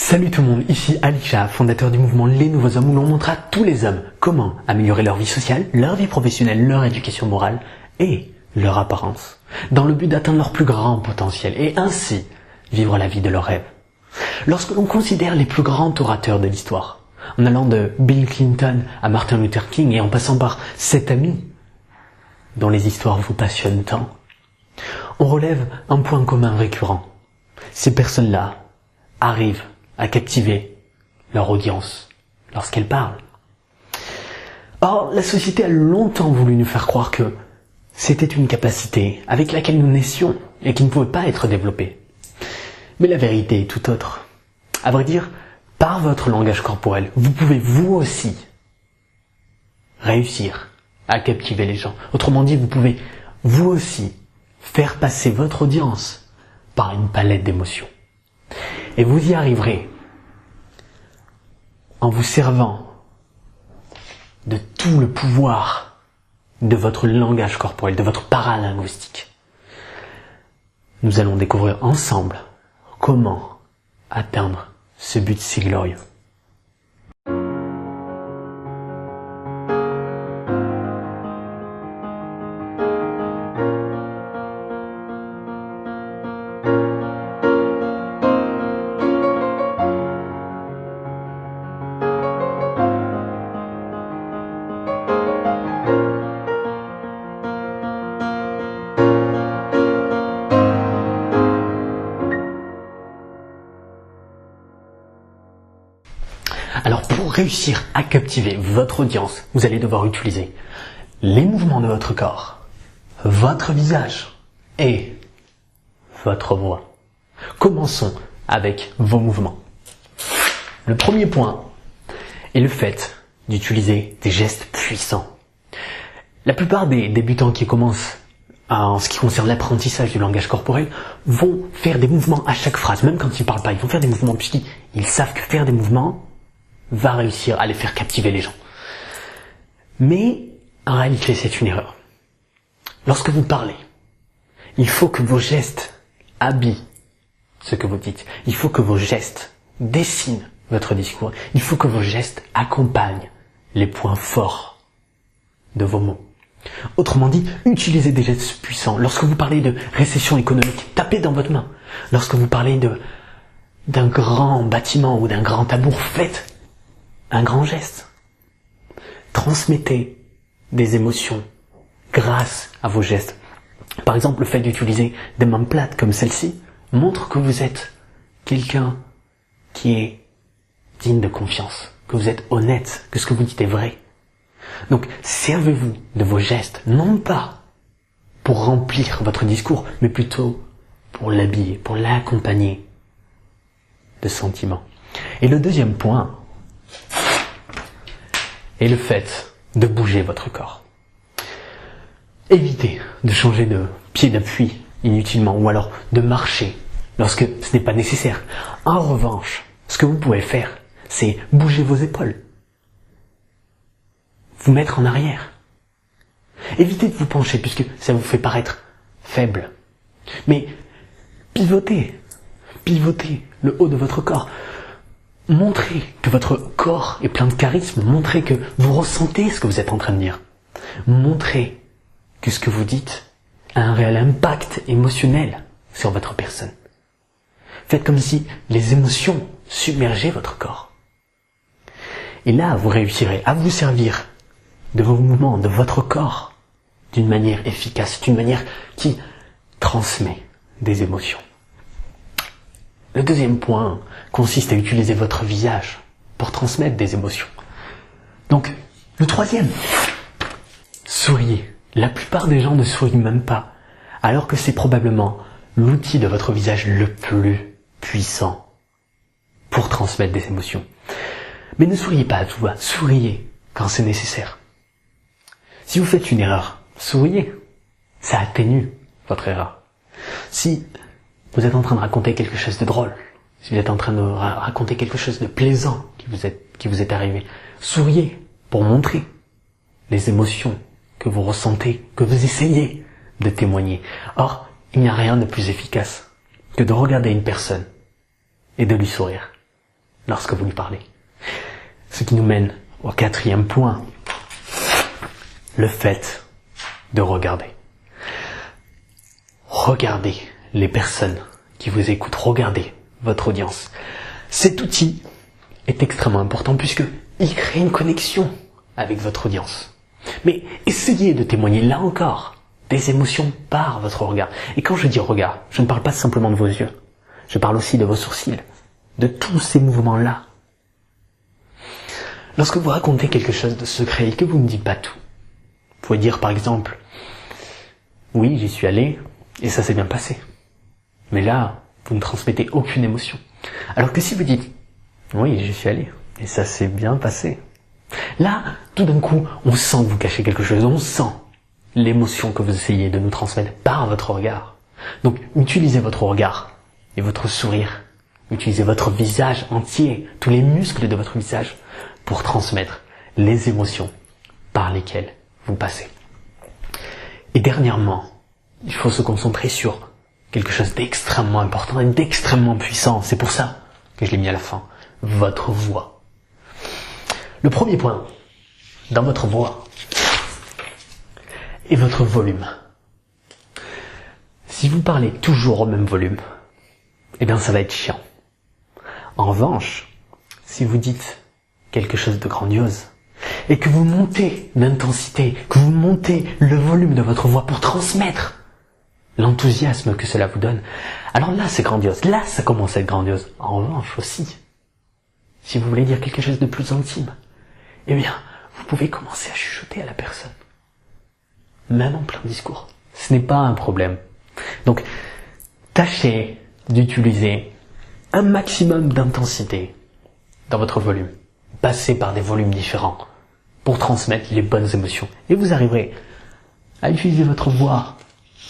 Salut tout le monde, ici Alisha, fondateur du mouvement Les Nouveaux Hommes, où l'on montre à tous les hommes comment améliorer leur vie sociale, leur vie professionnelle, leur éducation morale et leur apparence, dans le but d'atteindre leur plus grand potentiel et ainsi vivre la vie de leurs rêves. Lorsque l'on considère les plus grands orateurs de l'histoire, en allant de Bill Clinton à Martin Luther King et en passant par cet ami dont les histoires vous passionnent tant, on relève un point commun récurrent. Ces personnes-là arrivent à captiver leur audience lorsqu'elles parlent. Or, la société a longtemps voulu nous faire croire que c'était une capacité avec laquelle nous naissions et qui ne pouvait pas être développée. Mais la vérité est tout autre. À vrai dire, par votre langage corporel, vous pouvez vous aussi réussir à captiver les gens. Autrement dit, vous pouvez vous aussi faire passer votre audience par une palette d'émotions. Et vous y arriverez en vous servant de tout le pouvoir de votre langage corporel, de votre paralinguistique. Nous allons découvrir ensemble comment atteindre ce but si glorieux. Alors pour réussir à captiver votre audience, vous allez devoir utiliser les mouvements de votre corps, votre visage et votre voix. Commençons avec vos mouvements. Le premier point est le fait d'utiliser des gestes puissants. La plupart des débutants qui commencent en ce qui concerne l'apprentissage du langage corporel vont faire des mouvements à chaque phrase, même quand ils ne parlent pas. Ils vont faire des mouvements puisqu'ils savent que faire des mouvements va réussir à les faire captiver les gens. Mais en réalité, c'est une erreur. Lorsque vous parlez, il faut que vos gestes habillent ce que vous dites. Il faut que vos gestes dessinent votre discours. Il faut que vos gestes accompagnent les points forts de vos mots. Autrement dit, utilisez des gestes puissants. Lorsque vous parlez de récession économique, tapez dans votre main. Lorsque vous parlez d'un grand bâtiment ou d'un grand tambour, faites un grand geste. Transmettez des émotions grâce à vos gestes. Par exemple, le fait d'utiliser des mains plates comme celle-ci montre que vous êtes quelqu'un qui est digne de confiance, que vous êtes honnête, que ce que vous dites est vrai. Donc, servez-vous de vos gestes, non pas pour remplir votre discours, mais plutôt pour l'habiller, pour l'accompagner de sentiments. Et le deuxième point est le fait de bouger votre corps. Évitez de changer de pied d'appui inutilement ou alors de marcher lorsque ce n'est pas nécessaire. En revanche, ce que vous pouvez faire, c'est bouger vos épaules, vous mettre en arrière. Évitez de vous pencher puisque ça vous fait paraître faible. Mais pivotez le haut de votre corps. Montrez que votre corps est plein de charisme. Montrez que vous ressentez ce que vous êtes en train de dire. Montrez que ce que vous dites a un réel impact émotionnel sur votre personne. Faites comme si les émotions submergeaient votre corps. Et là, vous réussirez à vous servir de vos mouvements, de votre corps, d'une manière efficace, d'une manière qui transmet des émotions. Le deuxième point consiste à utiliser votre visage pour transmettre des émotions. Donc, le troisième, souriez. La plupart des gens ne sourient même pas, alors que c'est probablement l'outil de votre visage le plus puissant pour transmettre des émotions. Mais ne souriez pas à tout va, souriez quand c'est nécessaire. Si vous faites une erreur, souriez. Ça atténue votre erreur. Si vous êtes en train de raconter quelque chose de drôle, si vous êtes en train de raconter quelque chose de plaisant qui vous est arrivé, souriez pour montrer les émotions que vous ressentez, que vous essayez de témoigner. Or, il n'y a rien de plus efficace que de regarder une personne et de lui sourire. lorsque vous lui parlez. Ce qui nous mène au 4e point, le fait de regarder. Regardez les personnes qui vous écoutent, regardez votre audience. Cet outil est extrêmement important puisque il crée une connexion avec votre audience. Mais essayez de témoigner là encore des émotions par votre regard. Et quand je dis regard, je ne parle pas simplement de vos yeux. Je parle aussi de vos sourcils, de tous ces mouvements-là. Lorsque vous racontez quelque chose de secret et que vous ne dites pas tout, vous pouvez dire par exemple, oui, j'y suis allé et ça s'est bien passé. Mais là, vous ne transmettez aucune émotion. Alors que si vous dites, oui, j'y suis allé et ça s'est bien passé. Là, tout d'un coup, on sent que vous cachez quelque chose, on sent l'émotion que vous essayez de nous transmettre par votre regard. Donc, utilisez votre regard et votre sourire. Utilisez votre visage entier, tous les muscles de votre visage pour transmettre les émotions par lesquelles vous passez. Et dernièrement, il faut se concentrer sur quelque chose d'extrêmement important et d'extrêmement puissant. C'est pour ça que je l'ai mis à la fin. Votre voix. Le premier point dans votre voix est votre volume. Si vous parlez toujours au même volume, eh bien ça va être chiant. En revanche, si vous dites quelque chose de grandiose et que vous montez l'intensité, que vous montez le volume de votre voix pour transmettre l'enthousiasme que cela vous donne, alors là c'est grandiose, là ça commence à être grandiose. En revanche aussi, si vous voulez dire quelque chose de plus intime, eh bien vous pouvez commencer à chuchoter à la personne, même en plein discours. Ce n'est pas un problème. Donc, tâchez d'utiliser un maximum d'intensité dans votre volume. Passez par des volumes différents pour transmettre les bonnes émotions. Et vous arriverez à utiliser votre voix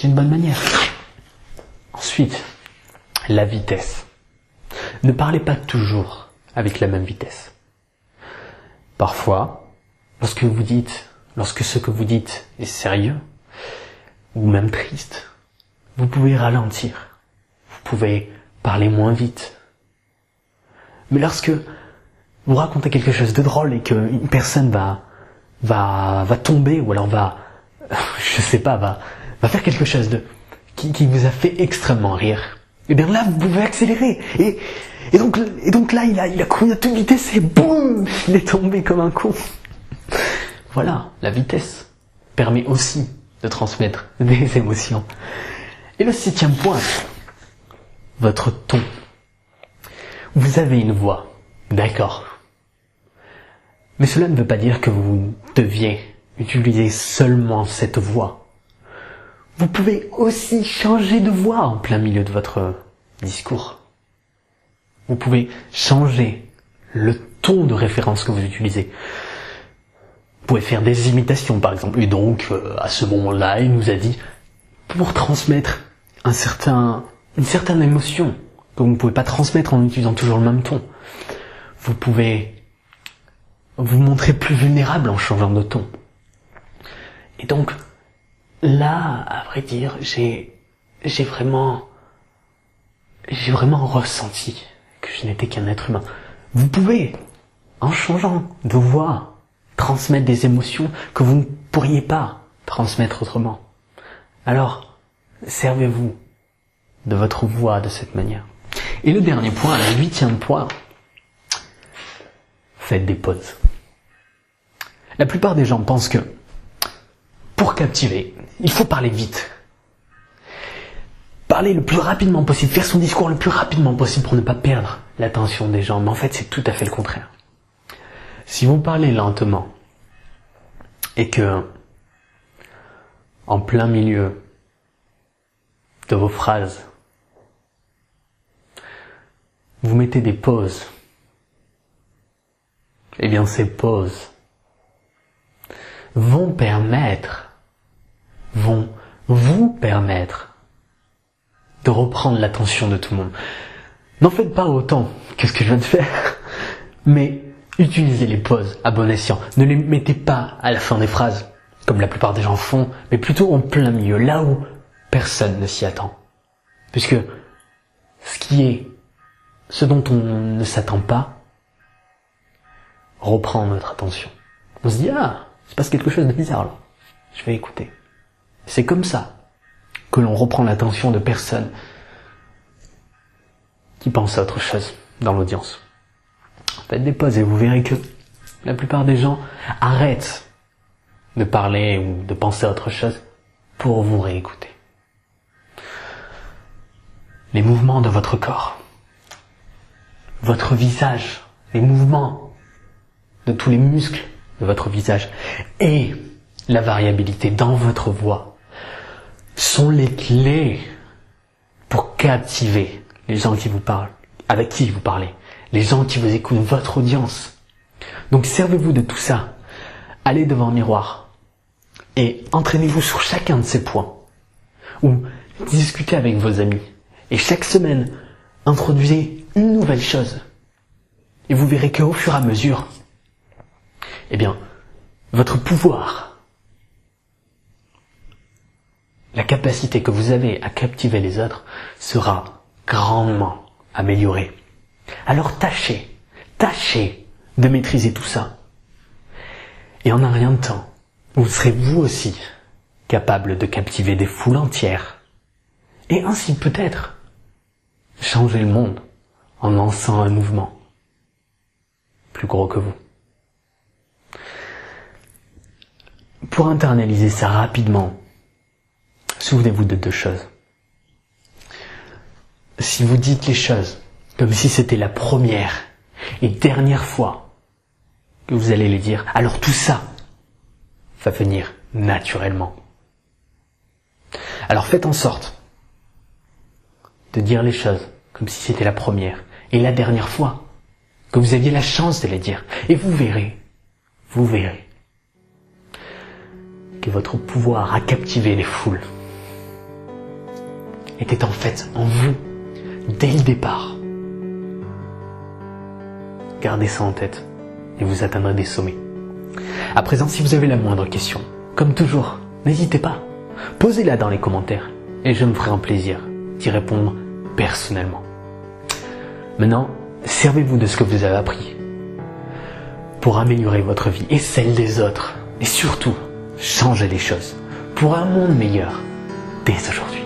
d'une bonne manière. Ensuite, la vitesse. Ne parlez pas toujours avec la même vitesse. Parfois, lorsque ce que vous dites est sérieux, ou même triste, vous pouvez ralentir. Vous pouvez parler moins vite. Mais lorsque vous racontez quelque chose de drôle et qu'une personne va tomber, ou alors va faire quelque chose qui vous a fait extrêmement rire, et bien là, vous pouvez accélérer. Et donc là, il a couru à toute vitesse et boum, il est tombé comme un con. Voilà, la vitesse permet aussi de transmettre des émotions. Et le 7e point, votre ton. Vous avez une voix, d'accord. Mais cela ne veut pas dire que vous deviez utiliser seulement cette voix. Vous pouvez aussi changer de voix en plein milieu de votre discours. Vous pouvez changer le ton de référence que vous utilisez. Vous pouvez faire des imitations, par exemple. Et donc, à ce moment-là, il nous a dit, pour transmettre une certaine émotion que vous ne pouvez pas transmettre en utilisant toujours le même ton, vous pouvez vous montrer plus vulnérable en changeant de ton. Et donc, là, à vrai dire, j'ai vraiment ressenti que je n'étais qu'un être humain. Vous pouvez, en changeant de voix, transmettre des émotions que vous ne pourriez pas transmettre autrement. Alors, servez-vous de votre voix de cette manière. Et le dernier point, le 8e point, faites des pauses. La plupart des gens pensent que, pour captiver, il faut parler vite. Parler le plus rapidement possible, faire son discours le plus rapidement possible pour ne pas perdre l'attention des gens. Mais en fait, c'est tout à fait le contraire. Si vous parlez lentement, et que, en plein milieu de vos phrases, vous mettez des pauses, eh bien ces pauses vont vous permettre de reprendre l'attention de tout le monde. N'en faites pas autant que ce que je viens de faire, mais utilisez les pauses à bon escient. Ne les mettez pas à la fin des phrases, comme la plupart des gens font, mais plutôt en plein milieu, là où personne ne s'y attend. Puisque ce dont on ne s'attend pas reprend notre attention. On se dit, ah, il se passe quelque chose de bizarre là. Je vais écouter. C'est comme ça que l'on reprend l'attention de personnes qui pensent à autre chose dans l'audience. Faites des pauses et vous verrez que la plupart des gens arrêtent de parler ou de penser à autre chose pour vous réécouter. Les mouvements de votre corps, votre visage, les mouvements de tous les muscles de votre visage et la variabilité dans votre voix sont les clés pour captiver les gens qui vous parlent, avec qui vous parlez, les gens qui vous écoutent, votre audience. Donc servez-vous de tout ça, allez devant un miroir et entraînez-vous sur chacun de ces points ou discutez avec vos amis et chaque semaine introduisez une nouvelle chose et vous verrez qu'au fur et à mesure, eh bien, votre pouvoir, la capacité que vous avez à captiver les autres sera grandement améliorée. Alors tâchez de maîtriser tout ça. Et en un rien de temps, vous serez vous aussi capable de captiver des foules entières et ainsi peut-être changer le monde en lançant un mouvement plus gros que vous. Pour internaliser ça rapidement, souvenez-vous de deux choses. Si vous dites les choses comme si c'était la première et dernière fois que vous allez les dire, alors tout ça va venir naturellement. Alors faites en sorte de dire les choses comme si c'était la première et la dernière fois que vous aviez la chance de les dire. Et vous verrez que votre pouvoir à captiver les foules était en fait en vous dès le départ. Gardez ça en tête et vous atteindrez des sommets. À présent, si vous avez la moindre question, comme toujours, n'hésitez pas. Posez-la dans les commentaires et je me ferai un plaisir d'y répondre personnellement. Maintenant, servez-vous de ce que vous avez appris pour améliorer votre vie et celle des autres. Et surtout, changez les choses pour un monde meilleur dès aujourd'hui.